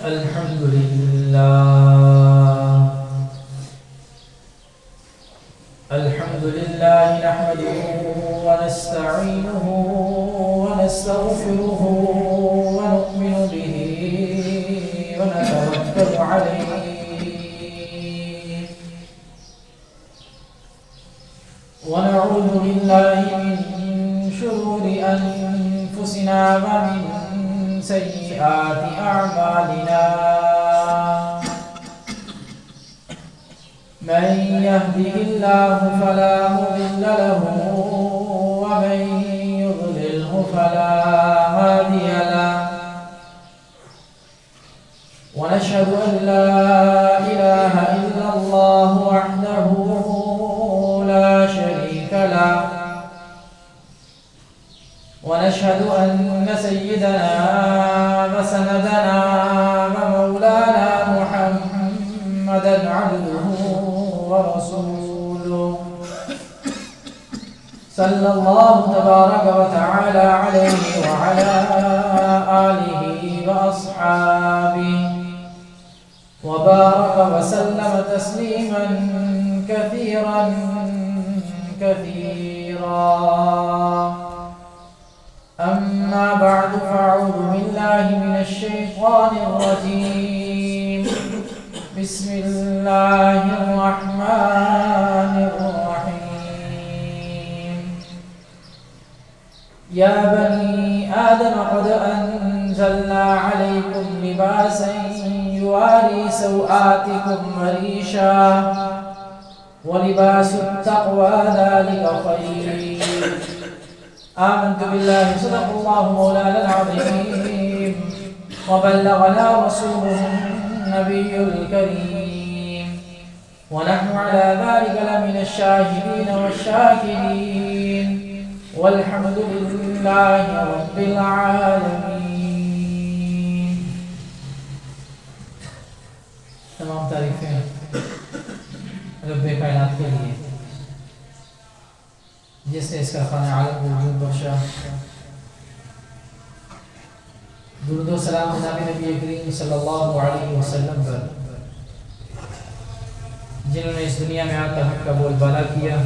الحمد لله نحمده ونستعينه ونستغفره ونؤمن به ونتوكل عليه ونعوذ بالله من شرور أنفسنا ومن سيئات أعمالنا من يهده الله فلا مضل له ومن يضلله فلا هادي له ونشهد أن لا إله إلا الله وحده لا شريك له ونشهد أن سيدنا وسندنا ومولانا محمدا عبده ورسوله صلى الله تبارك وتعالى عليه وعلى آله وأصحابه وبارك وسلم تسليما كثيرا أما بعد فأعوذ بالله من الشيطان الرجيم بسم الله الرحمن الرحيم يا بني آدم قد أنزلنا عليكم لباسا يواري سوآتكم وريشا ولباس التقوى ذلك خير آمنت بالله صدق الله مولانا العظيم وبلغنا رسوله النبي الكريم ونحن على ذلك لمن الشاهدين والشاكرين والحمد لله رب العالمين. تمام تعریفیں رب کائنات کے لیے جس نے اس کا خانہ عالم کو وجود بخشا. درود و سلام جناب نبی کریم صلی اللہ علیہ وسلم پر جنہوں نے اس دنیا میں آ کر حق کا بول بالا کیا.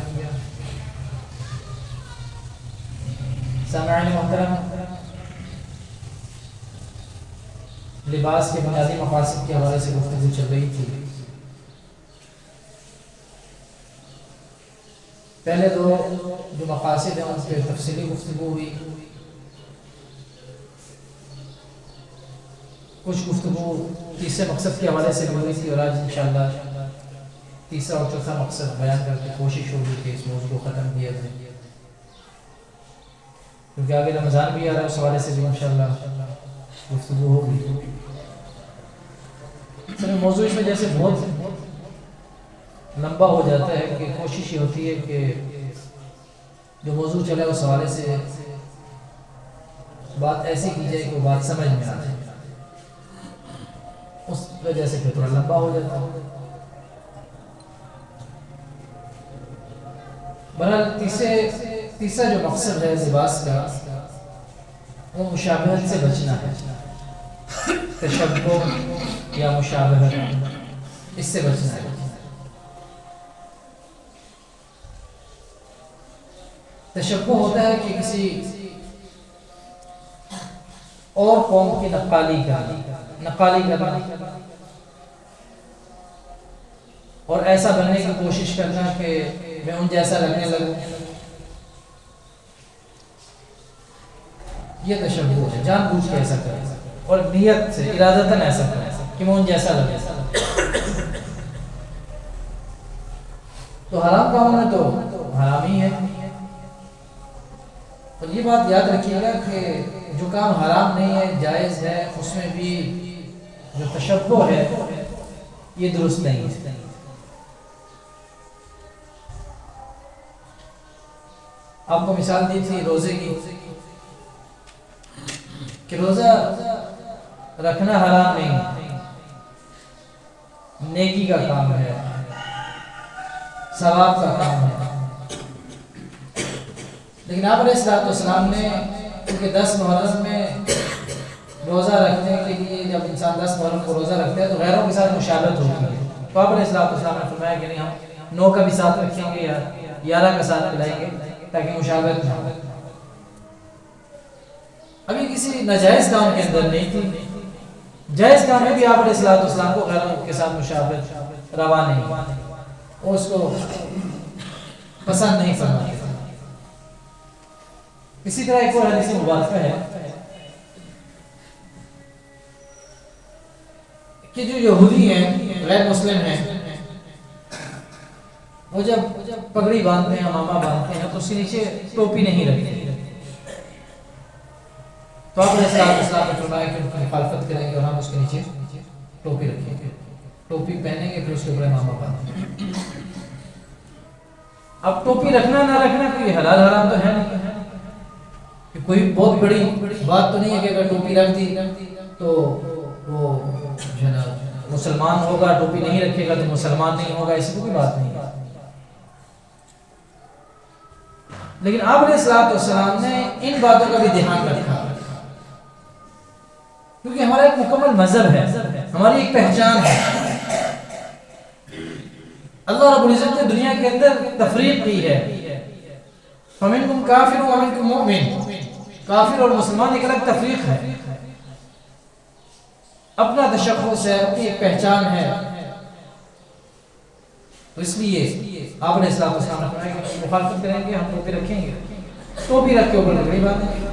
سامعین محترم، لباس کے بنیادی مقاصد کے حوالے سے گفتگو چل رہی تھی. پہلے دو جو مقاصد ہیں ان پہ تفصیلی گفتگو ہوئی. کچھ گفتگو تیسرے مقصد کے حوالے سے ہوئی تھی اور آج انشاءاللہ تیسرا اور چوتھا مقصد بیان کر کے کوشش ہوگی کہ اس موضوع کو ختم کیا جائے، کیونکہ آگے رمضان بھی آ رہا ہے، اس حوالے سے بھی انشاءاللہ گفتگو ہوگی. موضوع اس میں جیسے بہت لمبا ہو جاتا ہے کہ کوشش یہ ہوتی ہے کہ جو موضوع چلے اس حوالے سے بات ایسی کی جائے کہ وہ بات سمجھ میں آ جائے. اس وجہ سے پھر تھوڑا لمبا ہو جاتا ہے. بہرحال تیسرا جو مقصد ہے لباس کا وہ مشابہت سے بچنا ہے. تشبہ یا مشابہت، اس سے بچنا ہے. تشبہ ہوتا ہے کہ کسی اور قوم کی نقالی کرنا اور ایسا بننے کی کوشش کرنا کہ میں ان جیسا لگنے لگوں. یہ تشبہ ہے، جان بوجھ کے ایسا کرنا اور نیت سے ارادتاً ایسا کرنا کہ میں ان جیسا لگے. تو حرام کام ہے تو حرام ہی ہے. اور یہ بات یاد رکھیے گا کہ جو کام حرام نہیں ہے، جائز ہے، اس میں بھی جو تشبہ ہے یہ درست نہیں ہے. آپ کو مثال دی تھی روزے کی کہ روزہ رکھنا حرام نہیں، نیکی کا کام ہے، ثواب کا کام ہے. لیکن آپ علیہ السلام نے کیونکہ 10 محرم میں روزہ رکھنے کے لیے جب انسان 10 محرم کو روزہ رکھتا ہے تو غیروں کے ساتھ مشابہت ہوتی ہے. تو آپ علیہ السلام نے فرمایا کہ نہیں ہم 9 کا بھی ساتھ رکھیں گے یا 11 کا ساتھ پلائیں گے تاکہ مشابہت نہ ہو. ابھی کسی ناجائز کام کے اندر نہیں تھی, جائز کام میں بھی آپ علیہ السلام کو غیروں کے ساتھ مشابہت روا نہیں اور اس کو پسند نہیں فرماتے. اسی طرح ایک اور حدیث مبارکہ ہے کہ جو یہودی ہیں غیر مسلم ہیں وہ جب پگڑی باندھتے ہیں امامہ باندھتے ہیں تو اس کے نیچے ٹوپی نہیں رکھتے. تو آپ علیہ السلام نے فرمایا کہ ان کی مخالفت کریں گے اور ہم اس کے نیچے ٹوپی رکھیں گے, ٹوپی پہنیں گے پھر اس کے اوپر امامہ باندھیں گے. اب ٹوپی رکھنا نہ رکھنا کوئی حلال حرام تو ہے نہیں, کہ کوئی بہت بڑی بات تو نہیں ہے کہ اگر ٹوپی رکھ دی تو وہ جو ہے نا مسلمان ہوگا, ٹوپی نہیں رکھے گا تو مسلمان نہیں ہوگا, ایسی کوئی بات نہیں ہے. لیکن آپ علیہ السلام نے ان باتوں کا بھی دھیان رکھا کیونکہ ہمارا ایک مکمل مذہب ہے, ہماری ایک پہچان ہے. اللہ رب العزت نے دنیا کے اندر تفریق کی ہے, فَمِنْكُمْ كَافِرٌ وَمِنْكُمْ مُؤْمِنٌ, کافر اور مسلمان ایک الگ تفریق ہے, اپنا تشخص ہے, اپنی ایک پہچان ہے. تو اس لیے آپ علیہ السلام نے فرمایا کہ مخالفت کریں گے ہم ٹوپی رکھیں گے, ٹوپی رکھ کے اوپر پگڑی باندھیں گے.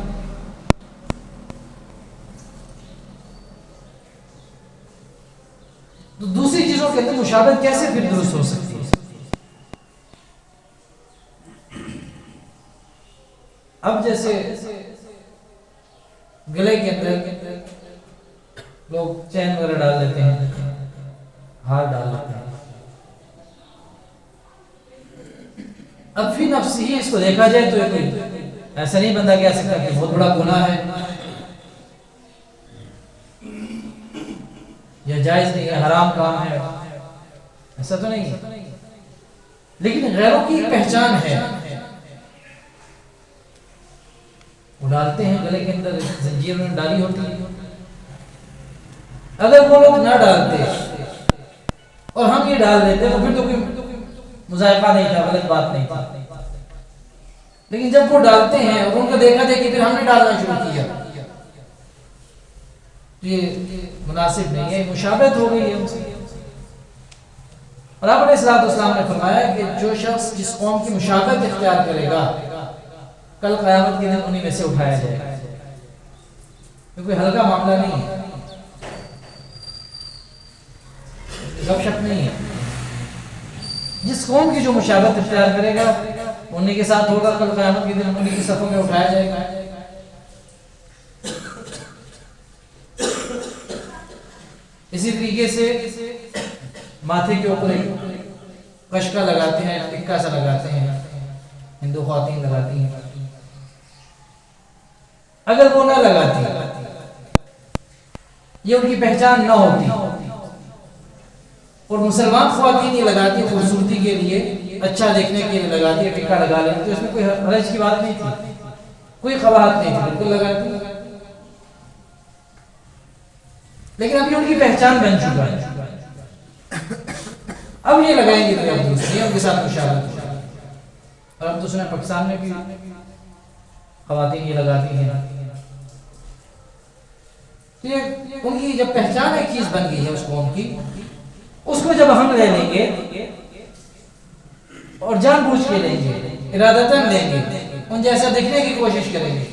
تو دوسری چیزوں کے اندر مشابہت کیسے پھر درست ہو سکتی ہے؟ اب جیسے گلے کے اندر لوگ چین وغیرہ ڈال لیتے ہیں, ہار ڈال لیتے ہیں, اب فی نفس ہی اس کو دیکھا جائے تو ایسا نہیں بندہ کہہ سکتا کہ بہت بڑا گناہ ہے یا جائز نہیں ہے, حرام کام ہے, ایسا تو نہیں ہے. لیکن غیروں کی پہچان ہے, وہ ڈالتے ہیں گلے کے اندر, زنجیر میں ڈالی ہوتی ہے. اگر وہ لوگ نہ ڈالتے اور ہم یہ ڈال دیتے تو پھر تو کوئی مذائقہ نہیں تھا, غلط بات نہیں تھا. لیکن جب وہ ڈالتے ہیں اور ان کو دیکھا دے کہ پھر ہم نے ڈالنا شروع کیا, یہ مناسب نہیں ہے, مشابہت ہو گئی ہے ان سے. اور آپ علیہ السلام نے فرمایا کہ جو شخص جس قوم کی مشابہت اختیار کرے گا کل قیامت کے دن انہی میں سے اٹھایا جائے گا. یہ کوئی ہلکا معاملہ نہیں ہے, گپ شپ نہیں ہے. جس قوم کی جو مشابہت اختیار کرے گا انہی کے ساتھ ہوگا, کل قیامت کے دن انہی کی صفوں میں اٹھایا جائے گا. اسی طریقے سے ماتھے کے اوپر ایک کشکا لگاتے ہیں, ٹکا سا لگاتے ہیں, ہندو خواتین لگاتی ہیں. اگر وہ نہ لگاتی, یہ ان کی پہچان نہ ہوتی, اور مسلمان خواتین یہ لگاتی خوبصورتی کے لیے, اچھا دیکھنے کے لیے لگاتی ہے, ٹکا لگا لیتی, تو اس میں کوئی حرج کی بات نہیں تھی, کوئی قباحت نہیں تھی, بالکل لگاتی. لیکن ابھی ان کی پہچان بن چکا ہے, اب یہ لگائیں گے تو اب دوسری ان کے ساتھ مشابہت ہوگی. اور اب تو سنا پاکستان میں بھی خواتین یہ لگاتی ہیں. ان کی جب پہچان ایک چیز بن گئی ہے اس قوم کی, اس کو جب ہم لے لیں گے اور جان بوجھ کے لیں گے, ارادتاً لیں گے, ان جیسا دکھنے کی کوشش کریں گے,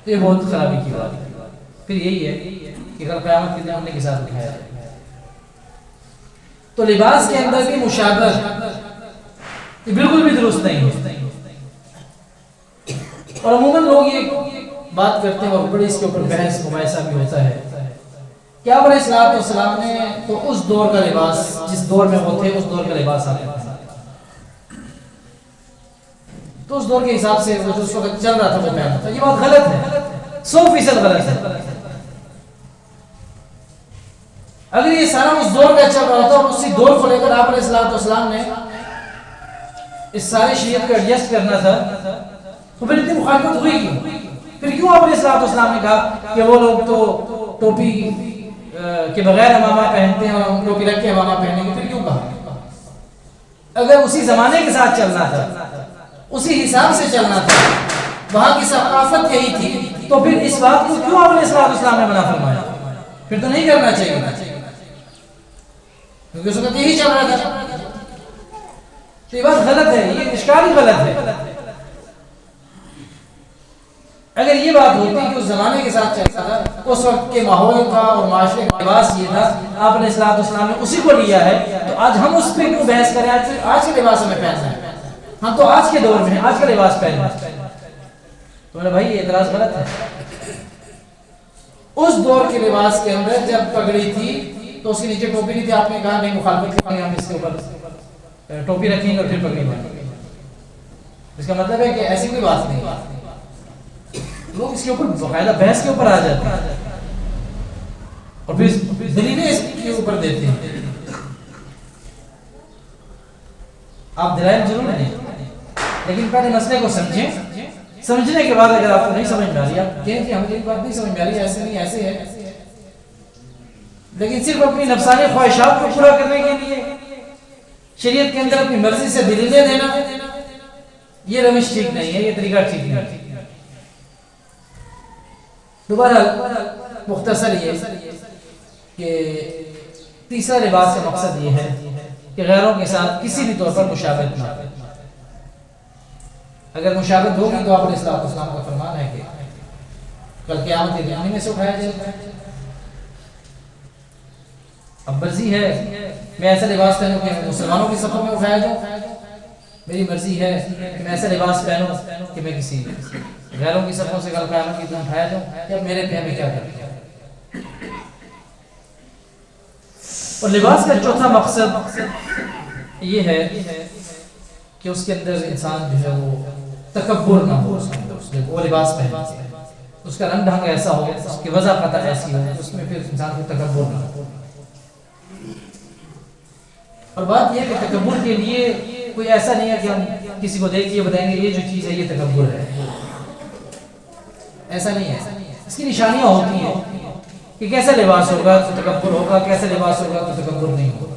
تو یہ بہت خرابی کی بات ہے. پھر یہی ہے کہ کل قیامت کے دن انہی کے ساتھ اٹھایا جائے. تو لباس کے اندر بھی مشابہت بالکل بھی درست نہیں ہے. اور عموماً لوگ یہ بات کرتے ہیں اور بڑی اس کے اوپر بحث مباحثہ بھی ہوتا ہے کہ آپ علیہ السلام نے تو اس دور کا لباس, جس دور میں وہ تھے اس دور کا لباس آتا تھا, تو اس دور کے حساب سے وہ جو اس وقت چل رہا تھا وہ پہنا تھا. یہ بات غلط ہے, 100% غلط ہے. اگر یہ سارا اس دور کا چل رہا تھا اور اسی دور کو لے کر آپ علیہ السلام نے اس ساری شریعت کو ایڈجسٹ کرنا تھا, تو پھر اتنی مخالفت ہوئی کیوں؟ پھر کیوں آپ علیہ السلام نے کہا کہ وہ لوگ تو ٹوپی کے بغیر امامہ پہنتے ہیں اور ٹوپی رکھ کے امامہ پہنیں گے؟ پھر کیوں کہا؟ اگر اسی زمانے کے ساتھ چلنا تھا، اسی حساب سے چلنا تھا، وہاں کی ثقافت یہی تھی، تو پھر اس بات کو کیوں آپ علیہ السلام نے منع فرمایا؟ پھر تو نہیں کرنا چاہیے تھا، کیونکہ اس وقت یہی چل رہا تھا. تو یہ بات غلط ہے، یہ اشکال ہی غلط ہے. اگر یہ بات ہوتی کہ اس زمانے کے ساتھ چلتا تھا، اس وقت کے ماحول کا اور معاشرے کا لباس یہ تھا، آپ علیہ السلام نے اسی کو لیا ہے، تو آج ہم اس پہ کیوں بحث کریں؟ آج کے لباس ہمیں پہننا ہے، ہم تو آج کے دور میں ہیں، آج کا لباس پہننا ہے. تو میرے بھائی یہ اعتراض غلط ہے. اس دور کے لباس کے اندر جب پگڑی تھی تو اس کے نیچے ٹوپی نہیں تھی، آپ نے کہا نہیں مخالفت کریں گے، ہم اس کے اوپر ٹوپی رکھیں گے اور پھر پگڑی باندھیں گے. اس کا مطلب ہے کہ ایسی کوئی بات نہیں. لوگ اس کے اوپر باقاعدہ بحث کے اوپر آ جاتے ہیں اور پھر دلیلیں اس کے اوپر دیتے ہیں. آپ دلائل ضرور دیں، لیکن پہلے مسئلے کو سمجھیں. سمجھنے کے بعد اگر آپ کو نہیں سمجھ میں آ رہی، آپ کہیں کہ ہمیں یہ بات نہیں سمجھ میں آ رہی، ایسے نہیں ایسے ہے، لیکن صرف اپنی نفسانی خواہشات کو پورا کرنے کے لیے شریعت کے اندر اپنی مرضی سے دلیلیں دینا، یہ روش ٹھیک نہیں ہے، یہ طریقہ ٹھیک نہیں ہے. دوبارہ مختصر یہ کہ تیسرا لباس کا مقصد یہ ہے کہ غیروں کے ساتھ کسی بھی طور پر مشابہت نہ ہو. اگر مشابہت ہوگی تو آپ علیہ السلام کا فرمان ہے کہ کل قیامت کے دن انہی میں سے اٹھایا جائے گا. اب مرضی ہے میں ایسا لباس پہنوں کہ مسلمانوں کی صفوں میں اٹھایا جاؤں، میری مرضی ہے کہ میں ایسا لباس پہنوں کہ میں کسی غیروں کی صفوں سے کل قیامت کے دن اٹھایا جاؤں. یا میرے پہ ہمیں کیا کرنا. اور لباس کا چوتھا مقصد یہ ہے کہ اس کے اندر انسان جو ہے وہ تکبر نہ ہو. اس میں وہ لباس پہنے اس کا رنگ ڈھنگ ایسا ہو، اس کی وضاحت ایسی ہو، اس میں پھر انسان کو تکبر نہ ہو. اور بات یہ ہے کہ تکبر کے لیے کوئی ایسا نہیں ہے کہ ہم کسی کو دیکھ کے بتائیں گے یہ جو چیز ہے یہ تکبر ہے. ایسا نہیں ہے. اس کی نشانیاں ہوتی ہیں کہ کیسا لباس ہوگا تو تکبر ہوگا، کیسا لباس ہوگا تو تکبر نہیں ہوگا.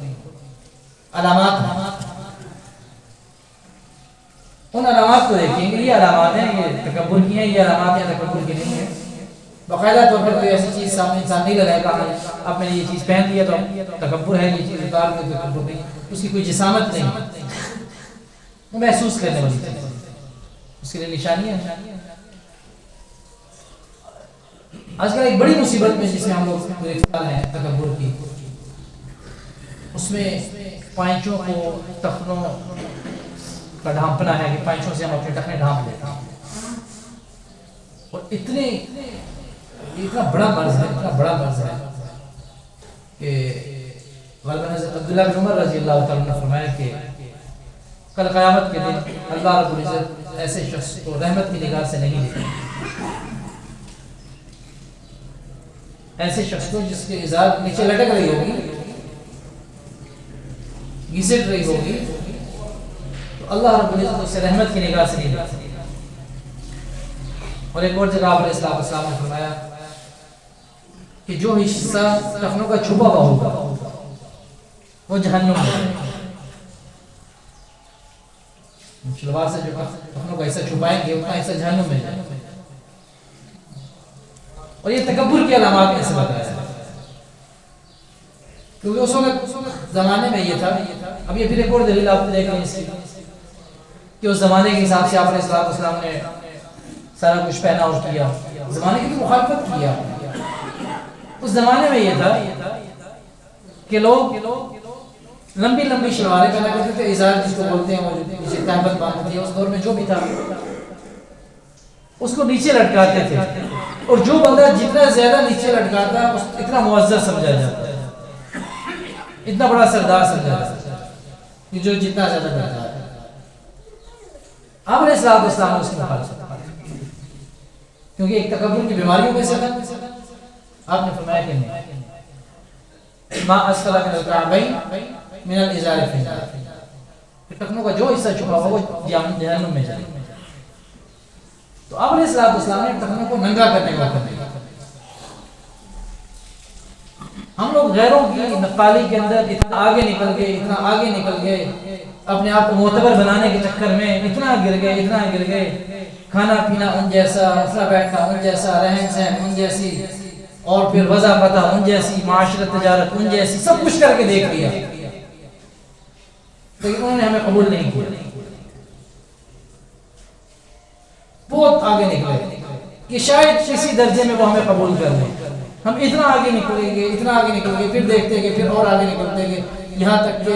علامات، ان علامات کو دیکھیں گے، یہ علامات ہیں، یہ تکبر کی ہیں، یہ علامات ہیں تکبر کی نہیں ہیں. باقاعدہ طور پر کوئی ایسی چیز سامنے انسان نہیں لگائے گا آپ نے یہ چیز پہن لیا تو تکبر ہے، یہ چیز اتار دیا تو تکبر نہیں. اس کی کوئی جسامت نہیں، وہ محسوس کرنے والی چیز، اس کے لیے نشانیاں ہیں. آج کل ایک بڑی مصیبت میں جس میں ہم لوگ گرفتار ہیں تکبر کی، اس میں پائنچوں کو ٹخنوں کا ڈھانپنا ہے کہ پائنچوں سے ہم اپنے ٹخنے ڈھانپ لیتے ہیں. اور اتنا بڑا مرض ہے، اتنا بڑا مرض ہے کہ غالباً حضرت عبداللہ بن عمر رضی اللہ تعالیٰ نے فرمایا کہ کل قیامت کے دن اللہ رب العزت ایسے شخص کو رحمت کی نگاہ سے نہیں دیکھے. ایسے شخص کو جس کے ازار نیچے لٹک رہی ہوگی، گھسٹ رہی ہوگی، تو اللہ رب العزت اسے رحمت کی نگاہ سے نہیں دیکھے. اور ایک اور جگہ آپ علیہ السلام نے فرمایا کہ جو حصہ ٹخنوں کا چھپا ہوا ہوگا وہ جہنم میں. شلوار سے جو ٹخنوں کا حصہ چھپائیں گے اتنا حصہ جہنم میں جائے. اور یہ تکبر کی علامات میں سے بتایا ہے، کیونکہ اس وقت زمانے میں یہ تھا. اب یہ پھر ایک اور دلیل آپ دیکھ لیں اس کی کہ اس زمانے کے حساب سے آپ علیہ السلام نے سارا کچھ پہنا اور کیا، زمانے کی مخالفت کیا. اس زمانے میں یہ تھا کہ لوگ لمبی لمبی شلواریں پہنا کرتے تھے، ازار جس کو بولتے ہیں، وہ نیچے تہبند باندھتی ہے. اس دور میں جو بھی تھا اس کو نیچے لٹکاتے تھے، اور جو بندہ جتنا زیادہ نیچے لٹکاتا اتنا معزز سمجھا جاتا ہے، اتنا بڑا سردار سمجھا جاتا ہے کہ جو جتنا زیادہ لٹکاتا ہے. آپ علیہ السلام نے اس کی مخالفت کیونکہ ایک تکبر کی بیماریوں میں سے آپ نے فرمایا کہ نہیں، ما اسفل من الکعبین من الازار فی النار، ٹخنوں کا جو حصہ چھپا ہوا وہ جہنم میں جائے. تو آپ علیہ السلام نے ٹخنے کو ننگا کرنے کا حکم دیا۔ ہم لوگ غیروں کی نقالی کے اندر اتنا آگے نکل گئے، اپنے آپ کو معتبر بنانے کے چکر میں اتنا گر گئے، کھانا پینا ان جیسا، اٹھنا بیٹھنا ان جیسا، رہن سہن ان جیسی، اور پھر وضع پتہ ان جیسی، معاشرت تجارت ان جیسی، سب کچھ کر کے دیکھ لیا، لیکن انہوں نے ہمیں قبول نہیں کیا۔ بہت آگے نکلے کہ شاید کسی درجے میں وہ ہمیں قبول کر لیں۔ ہم اتنا آگے نکلیں گے، پھر دیکھتے کہ پھر اور آگے نکلتے گئے، یہاں تک کہ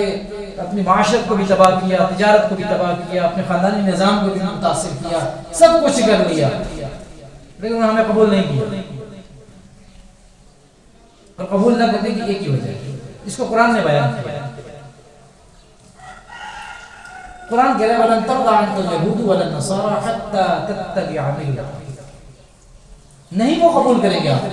اپنی معاشرت کو بھی تباہ کیا، تجارت کو بھی تباہ کیا، اپنے خاندانی نظام کو بھی متاثر کیا، سب کچھ کر لیا، لیکن انہوں نے ہمیں قبول نہیں کیا۔ اور قبول نہ کرنے کی ایک ہی وجہ ہے، اس کو قرآن نے بیان کیا۔ قرآن کہہ رہا ہے وَلَن تَرْضَىٰ عَنْكَ الْيَهُودُ وَلَا النَّصَارَىٰ حَتَّىٰ تَتَّبِعَ مِلَّتَهُمْ، نہیں وہ قبول کریں گے آپ۔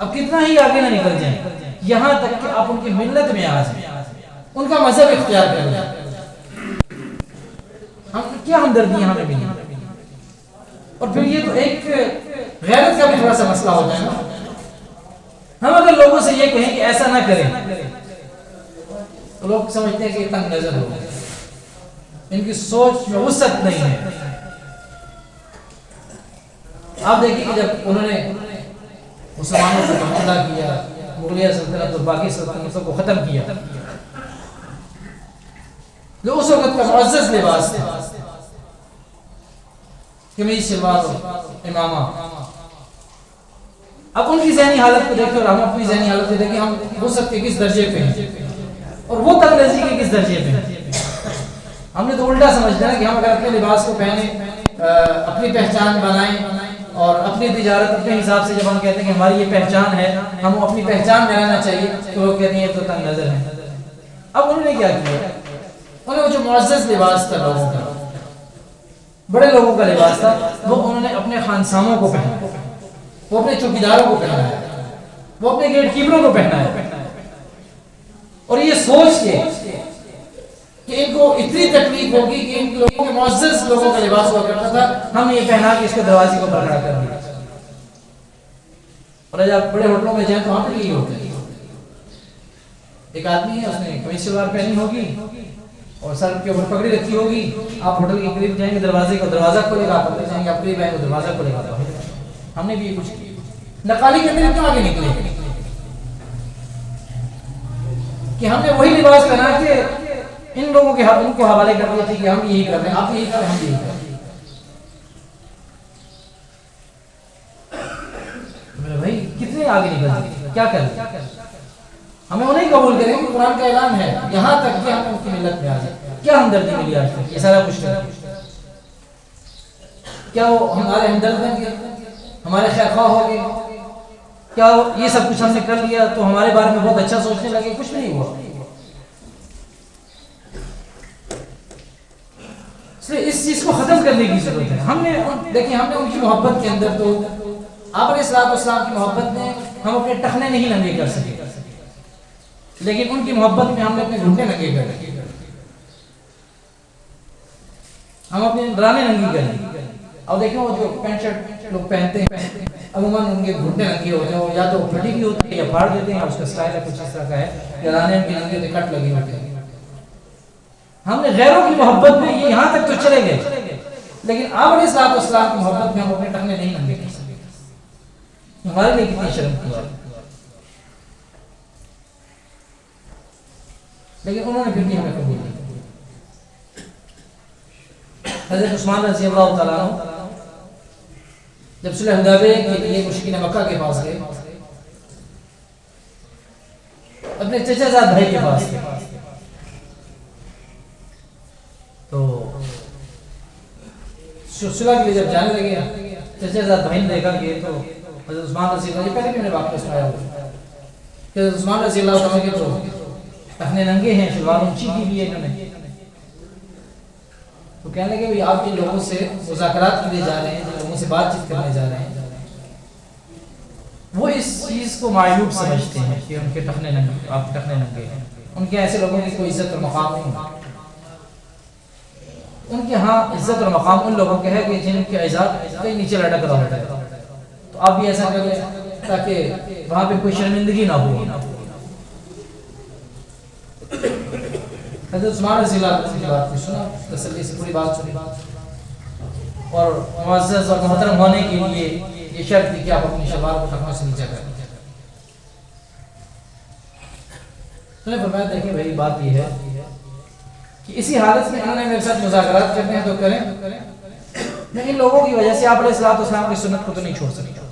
اب کتنا ہی آگے نہ نکل جائیں، یہاں تک کہ آپ ان کی ملت میں آ جائیں، ان کا مذہب اختیار کر لیں، ہم کیا ہمدردیاں ہمیں ملی۔ اور پھر یہ تو ایک غیرت کا بھی تھوڑا سا مسئلہ ہوتا ہے نا، ہم اگر لوگوں سے یہ کہیں کہ ایسا نہ کریں تو لوگ سمجھتے ہیں کہ یہ تنگ نظر ہو، ان کی سوچ میں وسعت نہیں ہے۔ آپ دیکھیں کہ جب انہوں نے مسلمانوں کو حملہ کیا، مغلیہ سلطنت اور باقی سلطنتوں کو ختم کیا، جو اس وقت کا معزز لباس تھا، قمیص شلوار امامہ، اب ان کی ذہنی حالت کو دیکھیں اور ہم اپنی ذہنی حالت کو دیکھیں، ہم وسعت کے کس درجے پہ ہیں اور وہ تنگ نظری کے کس درجے پہ ہیں۔ ہم نے تو الٹا سمجھتے ہیں کہ ہم اگر اپنے لباس کو پہنیں، اپنی پہچان بنائیں اور اپنی تجارت اپنے حساب سے، جب ہم کہتے ہیں کہ ہماری یہ پہچان ہے، ہم اپنی پہچان بنانا چاہیے، تو وہ کہتے ہیں یہ تو تنگ نظر ہے۔ اب انہوں نے کیا کیا، انہوں نے جو معزز لباس تھا لوگوں کا، بڑے لوگوں کا لباس تھا، وہ انہوں نے اپنے خانساموں کو پہنا، وہ اپنے چوکیداروں کو پہنا ہے، وہ اپنے گیٹ کیپروں کو پہنا ہے، اور یہ سوچ کے کہ ان کو اتنی تکلیف ہوگی کہ ان لوگوں کے معزز لوگوں کا لباس ہوا کرتا تھا، ہم نے یہ پہنا کہ اس کو دروازے کو کھڑا کر دیا۔ اور آج آپ بڑے ہوٹلوں میں جائیں تو وہاں پہ یہی ہوتا ہے، ایک آدمی ہے، اس نے قمیص شلوار پہنی ہوگی اور سر کے اوپر پگڑی رکھی ہوگی، آپ ہوٹل کے قریب جائیں گے، دروازہ کھولے گا، آپ اندر جائیں گے، آپ قریب آئیں گے، دروازہ کھولے گا۔ ہم نے بھی یہ کچھ کیا، نقالی کے اندر کیوں آگے نکلے کہ ہم نے وہی لباس پہنا کہ ان لوگوں کے ان کو حوالے کر دیا تھا کہ ہم یہی کر رہے ہیں، آپ یہی کر رہے ہیں، ہم یہی کر رہے ہیں۔ میرے بھائی کتنے آگے نکل جائے، کیا کریں، ہمیں انہیں قبول کریں کہ قرآن کا اعلان ہے، یہاں تک کہ ہم ان کی ملت میں آ جائیں۔ کیا ہمدردی ملی آج تک، یہ سارا کچھ کریں، کیا وہ ہمارے ہمدرد بن گئے، ہمارے خیر خواہ ہو گئے، کیا یہ سب کچھ ہم نے کر لیا تو ہمارے بارے میں بہت اچھا سوچنے لگے؟ کچھ نہیں ہوا۔ اس لیے اس چیز کو ختم کرنے کی ضرورت ہے۔ ہم نے دیکھیں، ہم نے ان کی محبت کے اندر، تو آپ علیہ السلام کی محبت میں ہم اپنے ٹخنے نہیں ننگے کر سکے، لیکن ان کی محبت میں ہم نے اپنے گھنٹے ننگے کر دیے، ہم اپنے ڈرانے ننگی کر دیے۔ اور دیکھیں وہ جو پینٹ شرٹ لوگ پہنتے ہیں، عموماً ان کے گھنٹے ننگے ہوتے ہیں، یا تو پھٹی ہوئی ہوتی ہے یا پھاڑ دیتے ہیں، اس کا اسٹائل کچھ اس طرح کا ہے، یا ڈرانے ان کے ننگے ہوتے کٹ لگے ہوتے ہیں۔ ہم نے غیروں کی محبت میں یہ یہاں تک تو چلے گئے، لیکن آپ علیہ السلام کی محبت میں ہم اپنے ٹخنے نہیں ننگے کر سکے۔ ہمارے لیے کتنی شرم کی بات، لیکن انہوں نے پھر بھی ہمیں قبول کیا۔ حضرت عثمان رضی اللہ تعالیٰ عنہ جب صلح حدیبیہ کے لیے مشرکین مکہ کے پاس گئے، اپنے چچا زاد بھائی کے پاس گئے، تو صلح کے لیے جب جانے لگے، چچا زاد بھائی نے دیکھا کہ تو حضرت عثمان رضی اللہ، یہ پہلے بھی میں نے واقعہ سنایا ہوا کہ حضرت عثمان رضی اللہ تعالیٰ کے تو ٹخنے ننگے ہیں، شلوار اونچی کی بھی ہے انہوں نے، تو کہنے لگے آپ جن لوگوں سے مذاکرات کے لیے جا رہے ہیں، جن لوگوں سے بات چیت کرنے جا رہے ہیں، وہ اس چیز کو معیوب سمجھتے ہیں کہ ان کے ٹخنے ننگے، آپ ٹخنے ننگے ہیں، ان کے ایسے لوگوں کی کوئی عزت اور مقام نہیں ہے۔ ان کے ہاں عزت اور مقام ان لوگوں کے ہے کہ جن کے اعزاز کہیں نیچے لٹک رہا ہوتا ہے. تو آپ بھی ایسا کریں تاکہ وہاں پہ کوئی شرمندگی نہ ہو. حضرت عثمان رضی اللہ عنہ کی بات سنا، تسلی سے پوری بات سنی، اور معزز اور محترم ہونے کے لیے یہ شرط تھی کہ آپ اپنی شلوار کو ٹخنوں سے نیچے کریں. تو نے فرمایا دیکھیں بھائی بات یہ ہے کہ اسی حالت میں انہوں نے میرے ساتھ مذاکرات کرنے ہیں تو کریں، میں ان لوگوں کی وجہ سے آپ علیہ الصلوۃ والسلام کی سنت کو تو نہیں چھوڑ سکتا.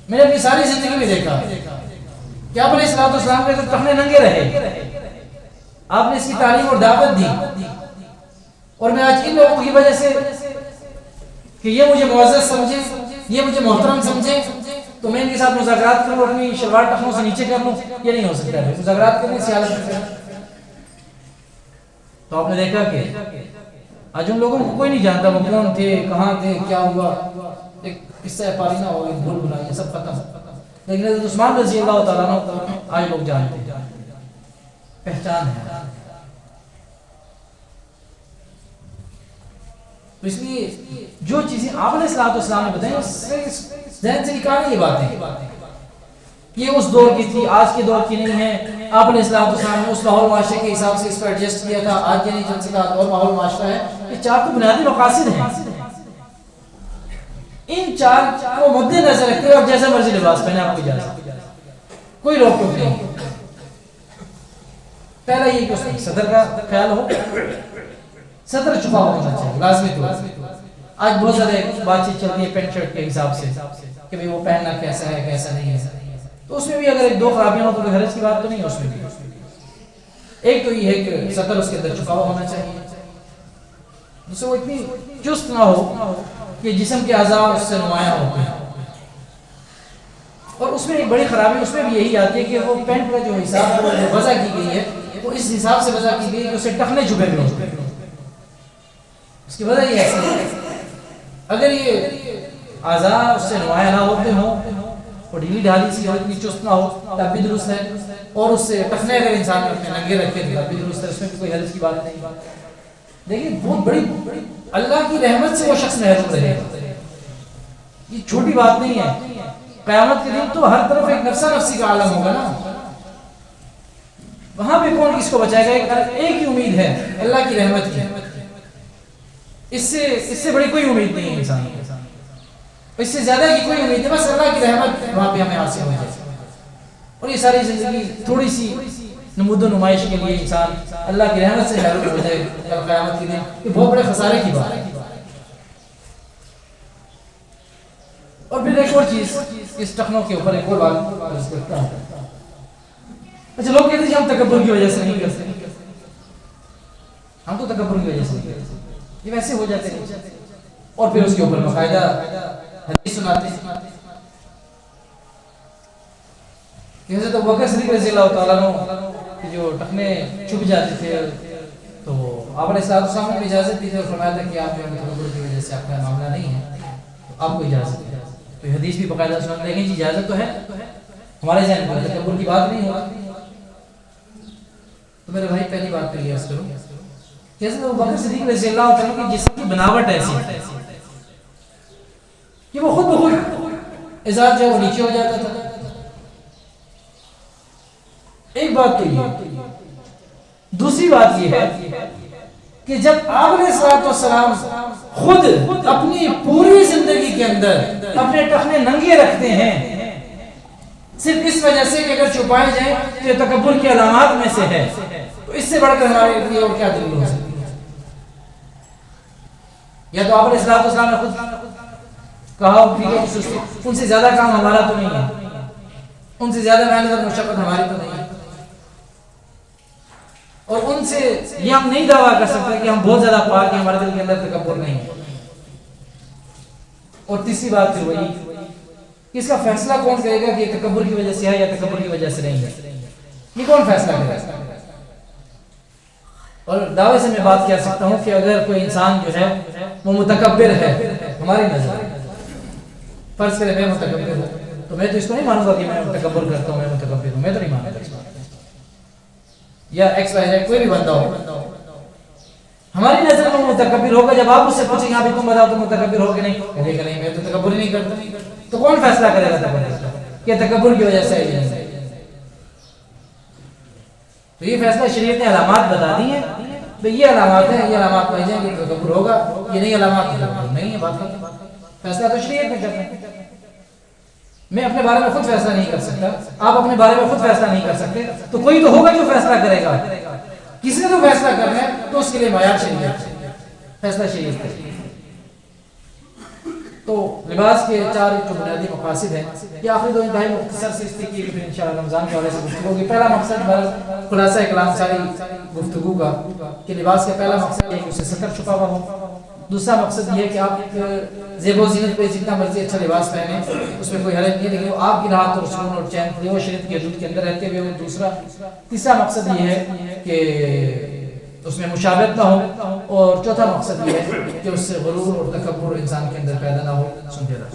میں نے اپنی ساری زندگی میں دیکھا کہ آپ علیہ الصلوۃ والسلام کے تو ٹخنے ننگے رہے، آپ نے اس کی تعلیم اور دعوت دی، اور میں آج ان لوگوں کی وجہ سے کہ یہ مجھے معزز سمجھے، یہ مجھے محترم سمجھے، تو میں ان کے ساتھ مذاکرات کروں اور اپنی شلوار ٹخنوں سے نیچے کر لوں. یہ نہیں ہو سکتا ہے. مذاکرات کرنے سے حالت میں تو آپ نے دیکھا کہ آج ان لوگوں کو کوئی نہیں جانتا وہ کون تھے، کہاں تھے، کیا ہوا. ایک قصہ پارینا ہو گیا، بھول بھلائی سب ختم. لیکن حضرت عثمان رضی اللہ تعالیٰ عنہ آج لوگ جانتے ہیں، پہچان ہے. تو اس لیے جو چیزیں آپ علیہ الصلوۃ والسلام نے بتائیں ذہن سے نکالیں. یہ باتیں یہ اس دور کی تھی، آج کے دور کی نہیں ہے. آپ علیہ الصلوۃ والسلام نے اس ماحول معاشرے کے حساب سے اس پر ایڈجسٹ کیا تھا. آج کے نہیں چل سکا اور ماحول معاشرہ ہے. یہ چار تو بنیادی مقاصد ہیں، ان چار کو مد نظر رکھتے ہوئے آپ جیسا مرضی لباس پہنے آپ کو اجازت، کوئی روک ٹوک نہیں. پہلا یہ کہ اس میں صدر کا خیال ہو، صدر چھپا ہوا ہونا چاہیے لازمی طور. آج بہت زیادہ بات چیت چلتی ہے پینٹ شرٹ کے حساب سے کہ بھئی وہ پہننا کیسا ہے کیسا نہیں ہے. تو اس میں بھی اگر ایک دو خرابیاں ہو تو حرج کی بات تو نہیں ہے. اس میں بھی ایک تو یہ ہے کہ صدر اس کے اندر چھپا ہوا ہونا چاہیے، جس سے وہ اتنی چست نہ ہو کہ جسم کے اعضاء اس سے نمایاں ہوتے ہیں. اور اس میں ایک بڑی خرابی اس میں بھی یہی آتی ہے کہ وہ پینٹ کا جو حساب وضع کی گئی ہے وہ اس حساب سے وضع کی گئی ہے کہ اسے ٹخنے چھپے ہوئے ہوتے ہیں. اس کی وجہ یہ ہے اگر یہ اعضاء اس سے نمایاں نہ ہوتے ہوں اور ڈھیلی ڈھالی سی ہو، اتنی چست نہ ہو تب بھی درست ہے. اور اس سے ٹخنے اگر انسان اپنے ننگے رکھے تب بھی درست ہے، اس میں بھی کوئی حرج کی بات نہیں. دیکھیں بہت بڑی اللہ کی رحمت سے وہ شخص محروم رہے. یہ چھوٹی بات نہیں ہے. قیامت کے دن تو ہر طرف ایک نفسا نفسی کا عالم ہوگا نا، وہاں پہ کون کس کو بچائے گا. ایک ہی امید ہے اللہ کی رحمت کی، اس سے بڑی کوئی امید نہیں ہے انسان کو. اس سے زیادہ کی کوئی امید ہے، بس اللہ کی رحمت وہاں پہ ہمیں حاصل ہو جائے. اور یہ ساری زندگی تھوڑی سی نمود و نمائش کے لیے انسان اللہ کی رحمت سے محروم ہو جائے کل قیامت کے دن، یہ بہت بڑے خسارے کی بات ہے. اور پھر ایک اور چیز اس ٹخنوں کے اوپر ایک اور بات کرتا ہوں. اچھا لوگ کہتے ہیں ہم تکبر کی وجہ سے نہیں کرتے، ہم تو تکبر کی وجہ سے نہیں کرتے، یہ ویسے ہو جاتے ہیں. اور پھر اس کے اوپر باقاعدہ حدیث سناتے ہیں کہ حضرت ابوبکر صدیق رضی اللہ تعالیٰ عنہ جو ٹخنے چھپ جاتے تھے تو آپ علیہ السلام نے اجازت دی تھی اور فرمایا تھا کہ آپ جو تکبر کی وجہ سے آپ کا معاملہ نہیں ہے تو آپ کو اجازت ہے. تو یہ حدیث بھی باقاعدہ سناتے دیکھیں جی اجازت تو ہے، ہمارے ذہن میں تکبر کی بات نہیں ہوتی. تو میرے بھائی پہلی بات تو یہ عرض کروں کہ حضرت ابوبکر صدیق رضی اللہ تعالیٰ کی جسم کی بناوٹ ایسی ہے کہ وہ خود بخود ازار جو وہ نیچے ہو جاتا تھا. ایک بات تو یہ. دوسری بات یہ ہے کہ جب آپ علیہ الصلوۃ والسلام خود اپنی پوری زندگی کے اندر اپنے ٹخنے ننگے رکھتے ہیں صرف اس وجہ سے کہ اگر چھپائے جائیں تو یہ تکبر کی علامات میں سے ہے، تو اس سے بڑھ کر ہمارے لیے اور کیا دلیل ہو سکتی ہے. یا تو آپ علیہ الصلوۃ والسلام نے خود کہا ان سے زیادہ کام ہمارا تو نہیں ہے، ان سے زیادہ محنت اور مشقت ہماری تو نہیں ہے، اور ان سے یہ ہم نہیں دعویٰ کر سکتے کہ ہم بہت زیادہ پاک ہیں، ہمارے دل کے اندر تکبر نہیں ہے. اور تیسری بات پھر وہی کہ اس کا فیصلہ کون کرے گا کہ یہ تکبر کی وجہ سے ہے یا تکبر کی وجہ سے نہیں ہے، یہ کون فیصلہ کرے گا. اور دعوے سے میں بات کہہ سکتا ہوں کہ اگر کوئی انسان جو ہے وہ متکبر ہے ہماری نظر، فرض کرے میں متکبر ہوں تو میں تو اس کو نہیں مانوں گا کہ میں تکبر کرتا ہوں، میں متکبر ہوں، میں تو نہیں مانتا اس بات. یا ایکس وائی زیڈ کوئی بھی بندہ ہو، ہماری نظر میں متکبر ہوگا جب آپ اس سے پوچھیں گے ابھی تم بتاؤ تم متکبر ہو کہ نہیں، کہے گا نہیں میں تو تکبر ہی نہیں کرتا. تو کون فیصلہ کرے گا تکبر کہ تکبر کی وجہ سے ہے؟ تو یہ فیصلہ شریعت نے علامات بتا دی ہیں، یہ علامات ہیں، یہ علامات پائی جائیں کہ تکبر ہوگا، یہ نہیں علامات نہیں ہے. بات کرتے فیصلہ تو شریعت نے کرنا ہے. میں اپنے بارے میں خود فیصلہ نہیں کر سکتا، آپ اپنے بارے میں خود فیصلہ نہیں کر سکتے، تو کوئی تو ہوگا جو فیصلہ کرے گا. کسی نے تو فیصلہ کرنا ہے، تو اس کے لیے معیار شریعت ہے، فیصلہ شریعت ہے. تو لباس کے 4 جو بنیادی مقاصد ہیں، یہ آخری 2 انتہائی مختصر سے استقی کہ پھر انشاءاللہ رمضان کے حوالے سے گفتگو ہوگی. پہلا مقصد خلاصہ کلام ساری گفتگو کا کہ لباس کا پہلا مقصد ہے کہ اسے ستر چھپا ہوا ہو. دوسرا مقصد یہ ہے کہ آپ زیب و زینت پہ جتنا مرضی اچھا لباس پہنیں اس میں کوئی حرج نہیں ہے، لیکن وہ آپ کی راحت اور سکون اور چین خلیو و شریعت کی حدود کے اندر رہتے ہوئے ہو. تیسرا مقصد یہ ہے کہ اس میں مشابہت نہ ہو، اور چوتھا مقصد یہ ہے کہ اس سے غرور اور تکبر انسان کے اندر پیدا نہ ہو. سمجھے رہا